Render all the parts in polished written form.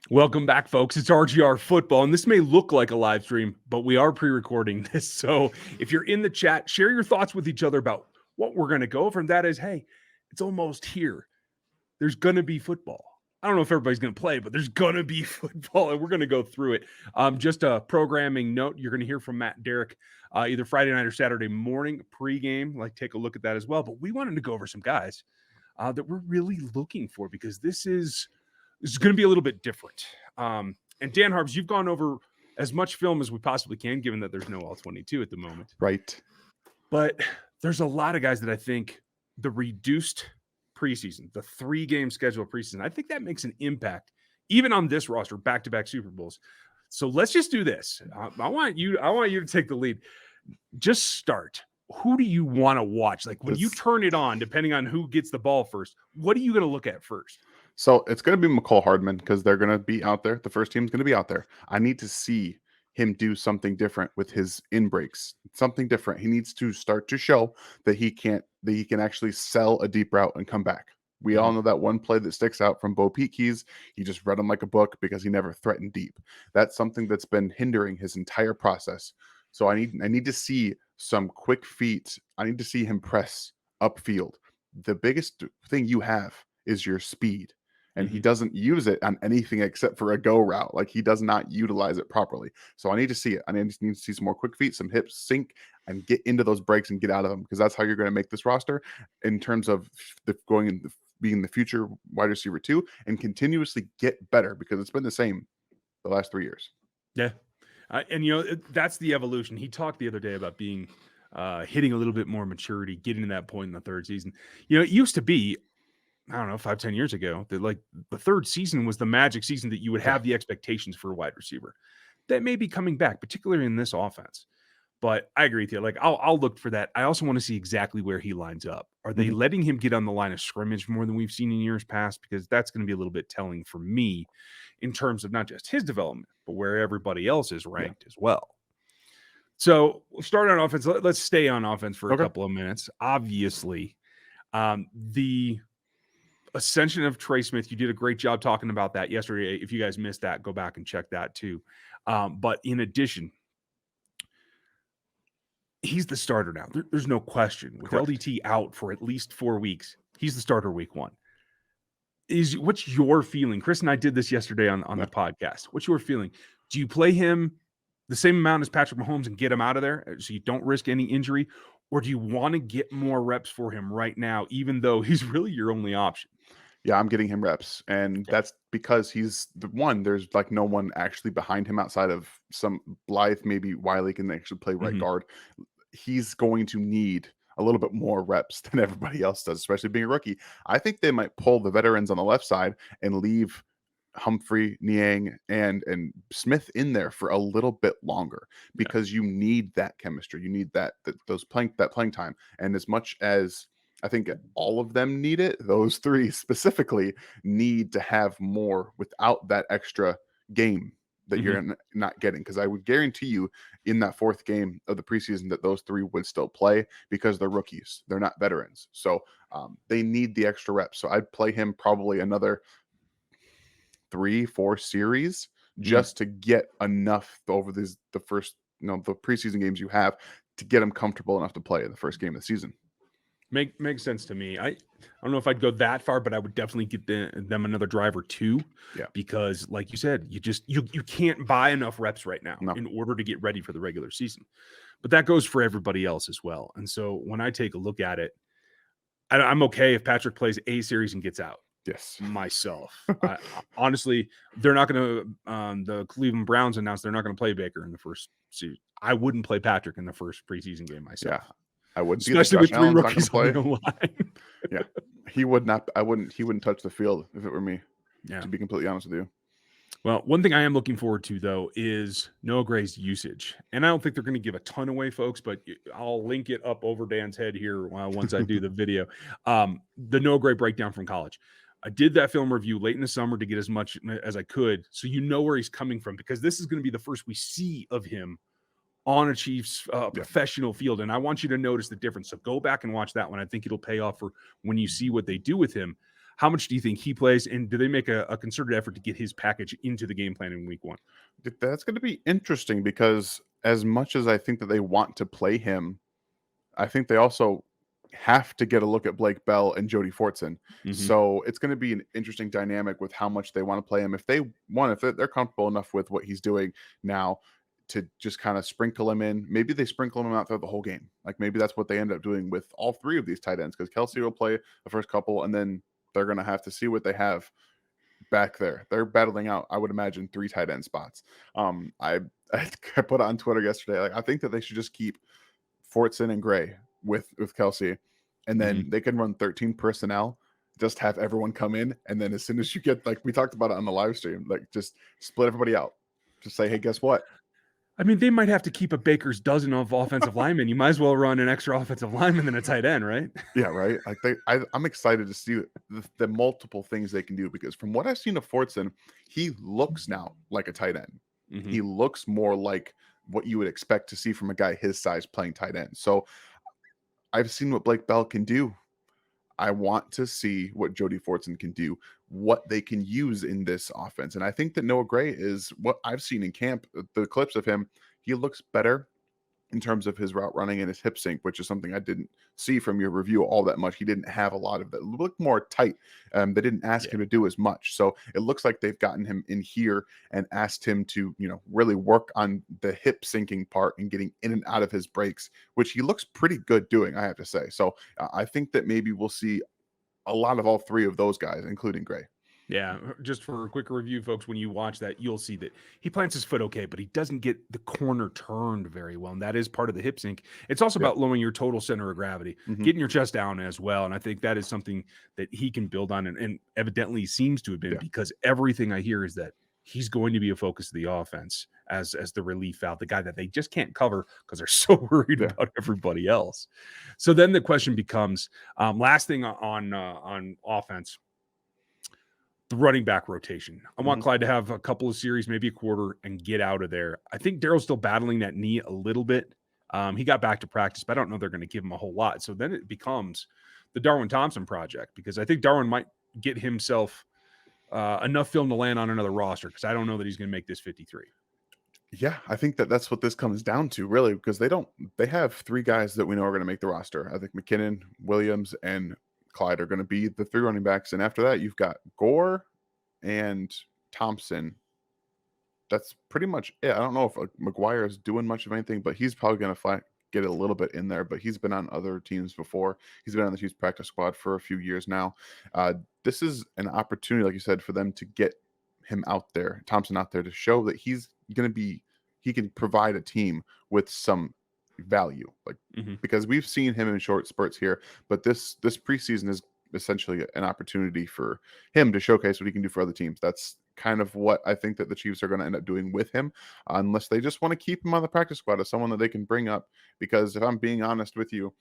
Welcome back, folks. It's RGR Football, and this may look like a live stream, but we are pre-recording this. So if you're in the chat, share your thoughts with each other about what we're going to go over. And that is, hey, it's almost here. There's going to be football. I don't know if everybody's going to play, but there's going to be football, and we're going to go through it. Just a programming note, you're going to hear from Matt and Derek either Friday night or Saturday morning pregame. Like, take a look at that as well. But we wanted to go over some guys that we're really looking for because this is going to be a little bit different. And Dan Harbs, you've gone over as much film as we possibly can, given that there's no All-22 at the moment. Right. But there's a lot of guys that I think the reduced preseason, the 3-game schedule preseason, I think that makes an impact, even on this roster, back-to-back Super Bowls. So let's just do this. I want you to take the lead. Just start. Who do you want to watch? Like when you turn it on, depending on who gets the ball first, what are you going to look at first? So it's going to be Mecole Hardman because they're going to be out there. The first team's going to be out there. I need to see him do something different with his in breaks. Something different. He needs to start to show that he can actually sell a deep route and come back. We all know that one play that sticks out from Bo Peakeys. He just read him like a book because he never threatened deep. That's something that's been hindering his entire process. So I need to see some quick feet. I need to see him press upfield. The biggest thing you have is your speed. And he doesn't use it on anything except for a go route. Like he does not utilize it properly. So I need to see it. I need to see some more quick feet, some hips sink, and get into those breaks and get out of them because that's how you're going to make this roster in terms of being the future wide receiver 2 and continuously get better because it's been the same the last 3 years. Yeah. And, that's the evolution. He talked the other day about being hitting a little bit more maturity, getting to that point in the third season. It used to be, I don't know, 5-10 years ago, that like the third season was the magic season that you would have the expectations for a wide receiver. That may be coming back, particularly in this offense. But I agree with you. Like I'll look for that. I also want to see exactly where he lines up. Are they letting him get on the line of scrimmage more than we've seen in years past? Because that's going to be a little bit telling for me in terms of not just his development, but where everybody else is ranked as well. So we'll start on offense. Let's stay on offense for a couple of minutes. Obviously, the ascension of Trey Smith, you did a great job talking about that yesterday. If you guys missed that, go back and check that too. But in addition, he's the starter now. There's no question. With LDT out for at least 4 weeks, he's the starter week 1. What's your feeling? Chris and I did this yesterday on the podcast. What's your feeling? Do you play him the same amount as Patrick Mahomes and get him out of there so you don't risk any injury? Or do you want to get more reps for him right now, even though he's really your only option? Yeah, I'm getting him reps. And that's because he's the one. There's like no one actually behind him outside of some Blythe. Maybe Wiley can actually play right guard. He's going to need a little bit more reps than everybody else does, especially being a rookie. I think they might pull the veterans on the left side and leave Humphrey, Niang, and Smith in there for a little bit longer because you need that chemistry. You need that playing time. And as much as I think all of them need it, those 3 specifically need to have more without that extra game that you're not getting. Because I would guarantee you in that 4th game of the preseason that those 3 would still play because they're rookies. They're not veterans. So they need the extra reps. So I'd play him probably another 3-4 series just to get enough over the first, the preseason games you have to get him comfortable enough to play in the first game of the season. Makes sense to me. I don't know if I'd go that far, but I would definitely get them another drive or 2. Yeah. Because like you said, you can't buy enough reps right now in order to get ready for the regular season. But that goes for everybody else as well. And so when I take a look at it, I'm okay if Patrick plays a series and gets out. Yes. Myself. Honestly, they're not going to the Cleveland Browns announced they're not going to play Baker in the first series. I wouldn't play Patrick in the first preseason game myself. Yeah. I wouldn't, especially with 3 rookies on the line. Yeah, he would not. He wouldn't touch the field if it were me. Yeah, to be completely honest with you. Well, one thing I am looking forward to though is Noah Gray's usage, and I don't think they're going to give a ton away, folks. But I'll link it up over Dan's head here once I do the video. The Noah Gray breakdown from college. I did that film review late in the summer to get as much as I could, so you know where he's coming from, because this is going to be the first we see of him on a Chiefs professional field. And I want you to notice the difference. So go back and watch that one. I think it'll pay off for when you see what they do with him. How much do you think he plays? And do they make a concerted effort to get his package into the game plan in week 1? That's going to be interesting because as much as I think that they want to play him, I think they also have to get a look at Blake Bell and Jody Fortson. Mm-hmm. So it's going to be an interesting dynamic with how much they want to play him. If they're comfortable enough with what he's doing now to just kind of sprinkle him in, maybe they sprinkle him out throughout the whole game. Like maybe that's what they end up doing with all 3 of these tight ends, because Kelsey will play the first couple and then they're going to have to see what they have back there. They're battling out, I would imagine, 3 tight end spots. I I put on Twitter yesterday, like I think that they should just keep Fortson and Gray with Kelsey, and then Mm-hmm. they can run 13 personnel, just have everyone come in, and then as soon as you get, like we talked about it on the live stream, like just split everybody out. Just say, hey, guess what? I mean, they might have to keep a baker's dozen of offensive linemen. You might as well run an extra offensive lineman than a tight end, right? Yeah, right. Like I'm excited to see the multiple things they can do, because from what I've seen of Fortson, he looks now like a tight end. Mm-hmm. He looks more like what you would expect to see from a guy his size playing tight end. So I've seen what Blake Bell can do. I want to see what Jody Fortson can do, what they can use in this offense. And I think that Noah Gray is what I've seen in camp, the clips of him. He looks better in terms of his route running and his hip sync, which is something I didn't see from your review all that much. He didn't have a lot of that. It looked more tight. They didn't ask him to do as much. So it looks like they've gotten him in here and asked him to, really work on the hip syncing part and getting in and out of his breaks, which he looks pretty good doing, I have to say. So I think that maybe we'll see a lot of all 3 of those guys, including Gray. Yeah, just for a quick review, folks, when you watch that, you'll see that he plants his foot okay, but he doesn't get the corner turned very well, and that is part of the hip sync. It's also Yeah. about lowering your total center of gravity, getting your chest down as well, and I think that is something that he can build on, and evidently seems to have been, because everything I hear is that he's going to be a focus of the offense as the relief valve, the guy that they just can't cover because they're so worried about everybody else. So then the question becomes, last thing on offense, the running back rotation. I want Clyde to have a couple of series, maybe a quarter, and get out of there. I think Daryl's still battling that knee a little bit. He got back to practice, but I don't know they're going to give him a whole lot. So then it becomes the Darwin Thompson project, because I think Darwin might get himself enough film to land on another roster, because I don't know that he's going to make this 53. Yeah, I think that that's what this comes down to, really, because they have 3 guys that we know are going to make the roster. I think McKinnon, Williams, and Clyde are going to be the 3 running backs. And after that, you've got Gore and Thompson. That's pretty much it. I don't know if McGuire is doing much of anything, but he's probably going to get a little bit in there. But he's been on other teams before. He's been on the Chiefs practice squad for a few years now. This is an opportunity, like you said, for them to get him out there, Thompson out there, to show that he can provide a team with some value, like because we've seen him in short spurts here, but this preseason is essentially an opportunity for him to showcase what he can do for other teams. That's kind of what I think that the Chiefs are going to end up doing with him, unless they just want to keep him on the practice squad as someone that they can bring up. Because if I'm being honest with you,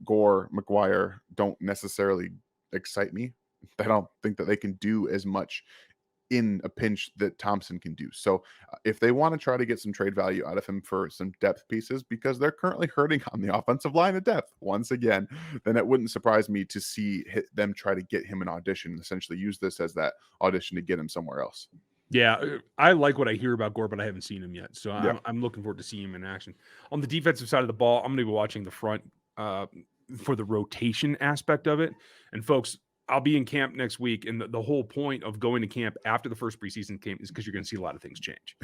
Gore, McGuire don't necessarily excite me. I don't think that they can do as much in a pinch that Thompson can do. So if they want to try to get some trade value out of him for some depth pieces, because they're currently hurting on the offensive line of depth once again, then it wouldn't surprise me to see them try to get him an audition, essentially use this as that audition to get him somewhere else. Yeah, I like what I hear about Gore, but I haven't seen him yet. So I'm looking forward to seeing him in action. On the defensive side of the ball, I'm going to be watching the front for the rotation aspect of it. And folks, I'll be in camp next week, and the whole point of going to camp after the first preseason camp is because you're going to see a lot of things change.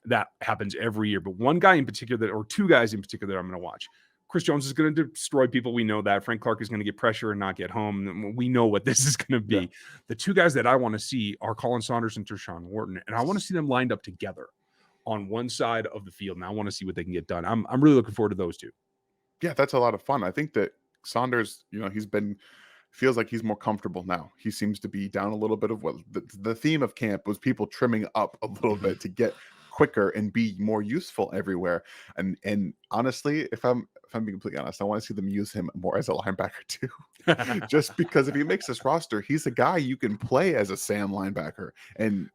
That happens every year. But one guy in particular, or 2 guys in particular, that I'm going to watch. Chris Jones is going to destroy people. We know that. Frank Clark is going to get pressure and not get home. We know what this is going to be. Yeah. The 2 guys that I want to see are Colin Saunders and Tershawn Wharton, and I want to see them lined up together on one side of the field, and I want to see what they can get done. I'm really looking forward to those 2. Yeah, that's a lot of fun. I think that Saunders, feels like he's more comfortable now. He seems to be down a little bit of what the theme of camp was, people trimming up a little bit to get quicker and be more useful everywhere. And honestly, if I'm being completely honest, I want to see them use him more as a linebacker too. Just because if he makes this roster, he's a guy you can play as a Sam linebacker. And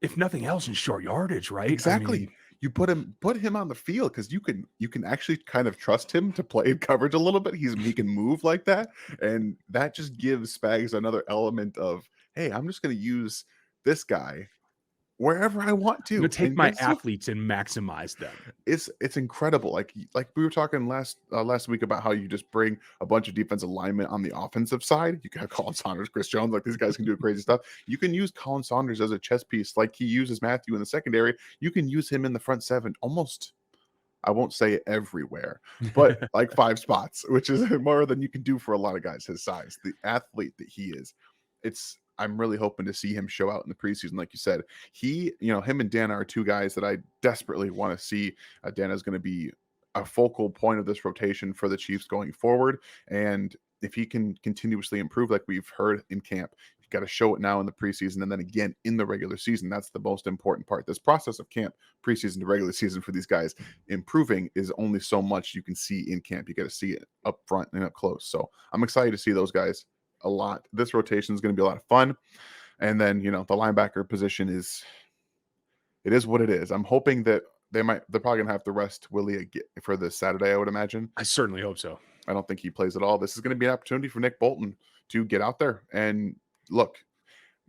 if nothing else, in short yardage, right? Exactly. you put him on the field because you can actually kind of trust him to play in coverage a little bit. He can move like that, and that just gives Spags another element of, hey, I'm just going to use this guy wherever I want I'm gonna to, take and my guess what? athletes and maximize them. It's incredible. Like we were talking last week about how you just bring a bunch of defensive linemen on the offensive side. You got Colin Saunders, Chris Jones, like these guys can do crazy stuff. You can use Colin Saunders as a chess piece, like he uses Matthew in the secondary. You can use him in the front seven almost. I won't say everywhere, but like 5 spots, which is more than you can do for a lot of guys his size. The athlete that he is, I'm really hoping to see him show out in the preseason. Like you said, him and Dana are 2 guys that I desperately want to see. Dana is going to be a focal point of this rotation for the Chiefs going forward. And if he can continuously improve, like we've heard in camp, you've got to show it now in the preseason and then again in the regular season. That's the most important part. This process of camp, preseason to regular season for these guys improving is only so much you can see in camp. You got to see it up front and up close. So I'm excited to see those guys a lot. This rotation is going to be a lot of fun. And then, the linebacker position is what it is. I'm hoping that they're probably going to have to rest Willie for this Saturday, I would imagine. I certainly hope so. I don't think he plays at all. This is going to be an opportunity for Nick Bolton to get out there and look.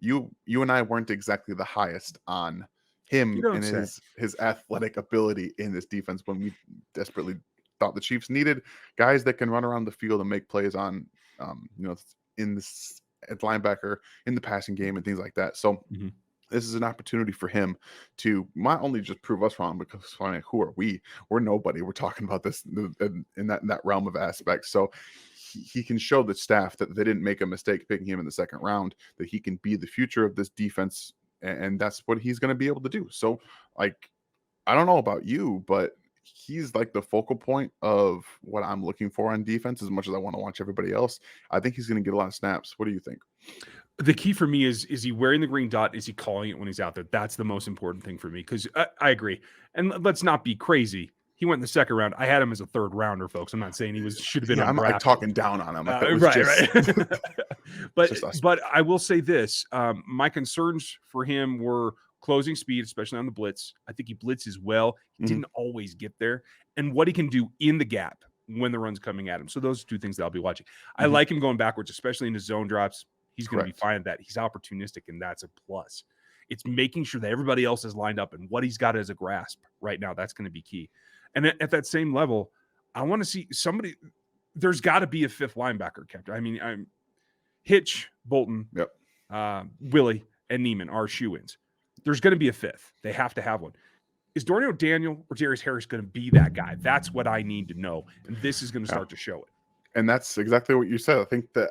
You and I weren't exactly the highest on him and his athletic ability in this defense when we desperately thought the Chiefs needed guys that can run around the field and make plays on, in this at linebacker in the passing game and things like that. So this is an opportunity for him to not only just prove us wrong, because who are we? We're nobody. We're talking about this in that realm of aspects. So he can show the staff that they didn't make a mistake picking him in the second round, that he can be the future of this defense. And that's what he's going to be able to do. So, like, I don't know about you, but he's like the focal point of what I'm looking for on defense as much as I want to watch everybody else. I think he's going to get a lot of snaps. What do you think? The key for me is he wearing the green dot? Is he calling it when he's out there? That's the most important thing for me, because I agree. And let's not be crazy. He went in the second round. I had him as a 3rd rounder, folks. I'm not saying he should have been. I'm like talking down on him. Like that was right. But I will say this: my concerns for him were closing speed, especially on the blitz. I think he blitzes well. He didn't always get there, and what he can do in the gap when the run's coming at him. So those are 2 things that I'll be watching. I like him going backwards, especially into zone drops. He's going to be fine at that. He's opportunistic, and that's a plus. It's making sure that everybody else is lined up and what he's got as a grasp right now. That's going to be key. And at that same level, I want to see somebody. There's got to be a 5th linebacker kept. I mean, I'm Hitch, Bolton, Willie, and Neiman are shoe-ins. There's going to be a 5th. They have to have one. Is Darnell Daniel or Darius Harris going to be that guy? That's what I need to know. And this is going to start to show it. And that's exactly what you said. I think that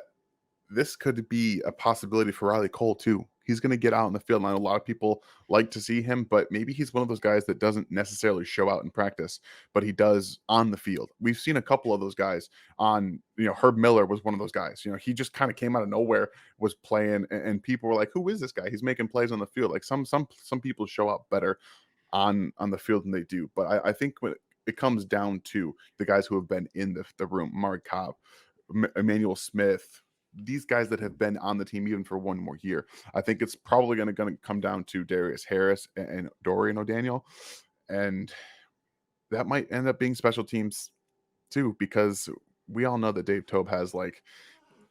this could be a possibility for Riley Cole too. He's going to get out in the field. And I know a lot of people like to see him, but maybe he's one of those guys that doesn't necessarily show out in practice, but he does on the field. We've seen a couple of those guys on, Herb Miller was one of those guys. He just kind of came out of nowhere, was playing, and people were like, who is this guy? He's making plays on the field. Like some people show out better on the field than they do. But I think when it comes down to the guys who have been in the room, Mark Cobb, Emmanuel Smith, these guys that have been on the team even for one more year, I think it's probably going to come down to Darius Harris and Dorian O'Daniel, and that might end up being special teams too, because we all know that Dave Tobe has like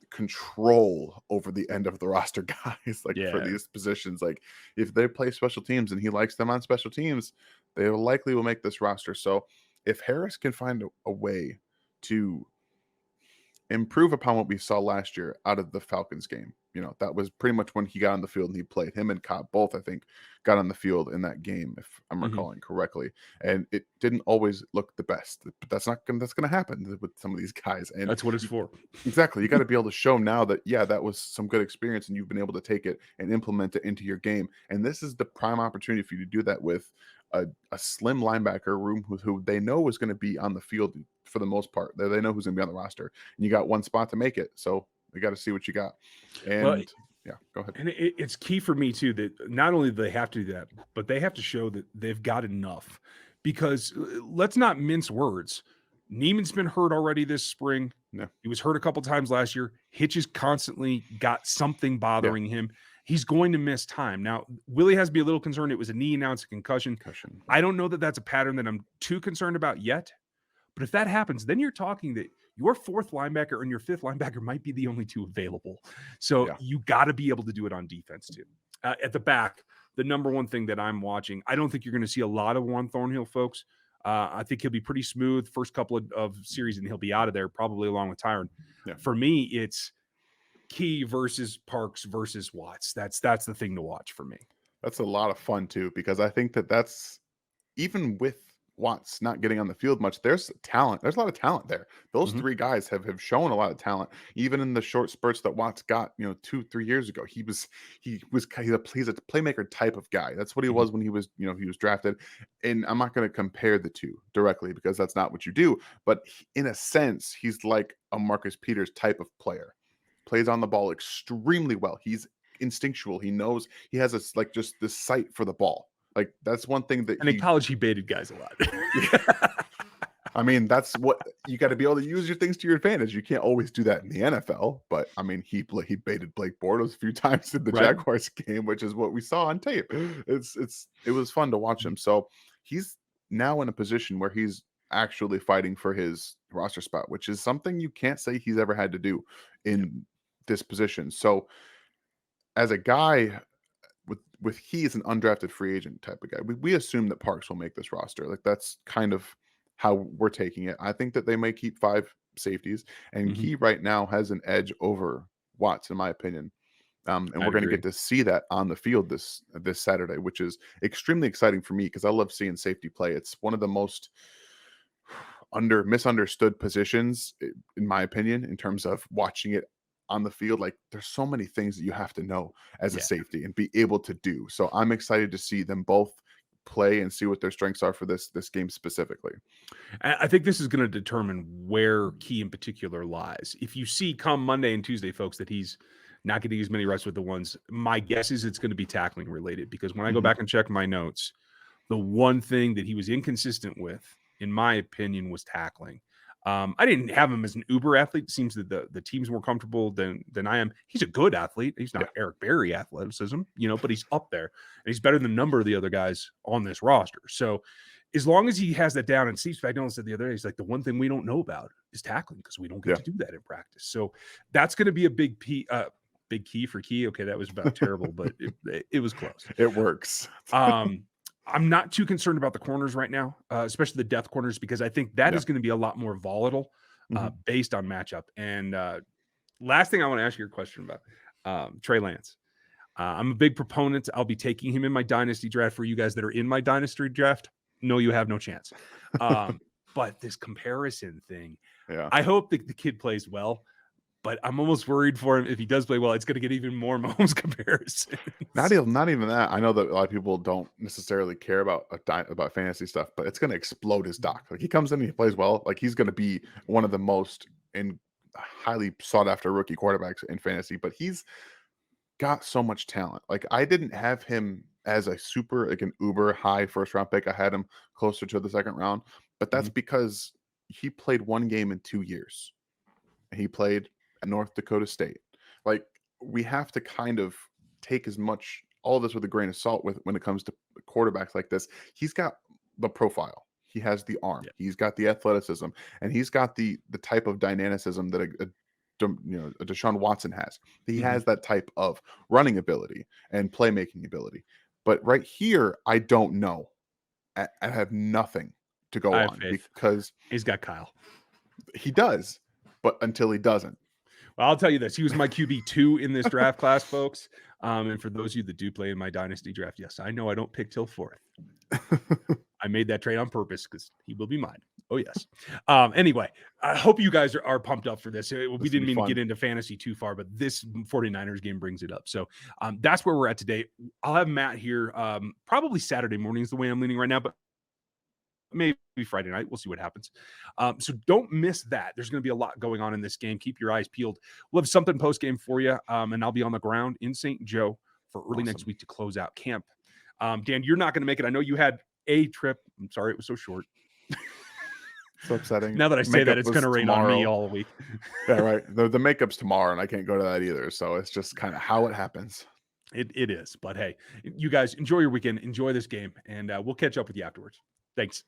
control over the end of the roster guys, for these positions. Like if they play special teams and he likes them on special teams, they likely will make this roster. So if Harris can find a way to improve upon what we saw last year out of the Falcons game, that was pretty much when he got on the field and he played. Him and Cobb both, I think, got on the field in that game, if I'm recalling correctly. And it didn't always look the best, but that's going to happen with some of these guys. And that's what it's for. Exactly. You got to be able to show now that, that was some good experience and you've been able to take it and implement it into your game. And this is the prime opportunity for you to do that with a slim linebacker room who they know is going to be on the field for the most part. They know who's going to be on the roster, and you got one spot to make it. So we got to see what you got. And go ahead. And it's key for me too, that not only do they have to do that, but they have to show that they've got enough, because let's not mince words. Neiman's been hurt already this spring. Yeah. He was hurt a couple times last year. Hitch has constantly got something bothering him. he's going to miss time. Now, Willie has to be a little concerned. It was a knee, now it's a concussion. I don't know that that's a pattern that I'm too concerned about yet. But if that happens, then you're talking that your fourth linebacker and your fifth linebacker might be the only two available. So you got to be able to do it on defense too. At the back, the number one thing that I'm watching, I don't think you're going to see a lot of Juan Thornhill, folks. I think he'll be pretty smooth first couple of series, and he'll be out of there probably along with Tyron. For me, it's Key versus Parks versus Watts. That's the thing to watch for me. That's a lot of fun too, because I think that's even with Watts not getting on the field much, there's talent. There's a lot of talent there. Those three guys have shown a lot of talent, even in the short spurts that Watts got, 2-3 years ago. He's a playmaker type of guy. That's what he was when he was drafted. And I'm not going to compare the two directly because that's not what you do. But in a sense, he's like a Marcus Peters type of player. Plays on the ball extremely well. He's instinctual. He knows he has just this sight for the ball. Like that's one thing that in college he baited guys a lot. I mean, that's what you got to be able to use your things to your advantage. You can't always do that in the NFL, but I mean, he baited Blake Bortles a few times in the Jaguars game, which is what we saw on tape. It was fun to watch him. So he's now in a position where he's actually fighting for his roster spot, which is something you can't say he's ever had to do in this position. So as a guy with he is an undrafted free agent type of guy, we assume that Parks will make this roster. Like that's kind of how we're taking it. I think that they may keep 5 safeties, and Key right now has an edge over Watts, in my opinion. And we're going to get to see that on the field this Saturday, which is extremely exciting for me because I love seeing safety play. It's one of the most misunderstood positions, in my opinion, in terms of watching it on the field. Like there's so many things that you have to know as a safety and be able to do. So I'm excited to see them both play and see what their strengths are for this game specifically. I think this is going to determine where Key in particular lies. If you see come Monday and Tuesday, folks, that he's not getting as many reps with the ones, my guess is it's going to be tackling related, because when I go back and check my notes, the one thing that he was inconsistent with, in my opinion, was tackling. I didn't have him as an uber athlete. It seems that the team's more comfortable than I am. He's a good athlete. He's not Eric Berry athleticism, but he's up there, and he's better than a number of the other guys on this roster. So as long as he has that down, and Steve Spagnuolo said the other day, he's like, the one thing we don't know about is tackling, because we don't get to do that in practice. So that's going to be a big key for Key. Okay, that was about terrible, but it was close. It works. I'm not too concerned about the corners right now, especially the depth corners, because I think that is going to be a lot more volatile based on matchup. And last thing I want to ask you a question about, Trey Lance. I'm a big proponent. I'll be taking him in my dynasty draft. For you guys that are in my dynasty draft, no, you have no chance. But this comparison thing, I hope that the kid plays well. But I'm almost worried for him. If he does play well, it's going to get even more Mahomes comparisons. Not even that. I know that a lot of people don't necessarily care about fantasy stuff, but it's going to explode his stock. Like he comes in and he plays well. Like he's going to be one of the most highly sought after rookie quarterbacks in fantasy. But he's got so much talent. Like I didn't have him as a an uber high first round pick. I had him closer to the second round, but that's because he played one game in 2 years. He played at North Dakota State. Like we have to kind of take all of this with a grain of salt when it comes to quarterbacks like this. He's got the profile. He has the arm. He's got the athleticism, and he's got the type of dynamicism that a Deshaun Watson has. He has that type of running ability and playmaking ability. But right here, I don't know. I have nothing to go on because he's got Kyle. He does, but until he doesn't. Well, I'll tell you this. He was my QB2 in this draft class, folks. And for those of you that do play in my dynasty draft, yes, I know I don't pick till 4th. I made that trade on purpose because he will be mine. Oh, yes. Anyway, I hope you guys are pumped up for this. We didn't mean to get into fantasy too far, but this 49ers game brings it up. So that's where we're at today. I'll have Matt here probably Saturday morning is the way I'm leaning right now, but maybe Friday night. We'll see what happens. So don't miss that. There's going to be a lot going on in this game. Keep your eyes peeled. We'll have something post-game for you, and I'll be on the ground in St. Joe for early next week to close out camp. Dan, you're not going to make it. I know you had a trip. I'm sorry it was so short. So upsetting. Now that I say that, it's going to rain on me all week. Yeah, right. The makeup's tomorrow, and I can't go to that either. So it's just kind of how it happens. It is. But hey, you guys enjoy your weekend, enjoy this game, and we'll catch up with you afterwards. Thanks.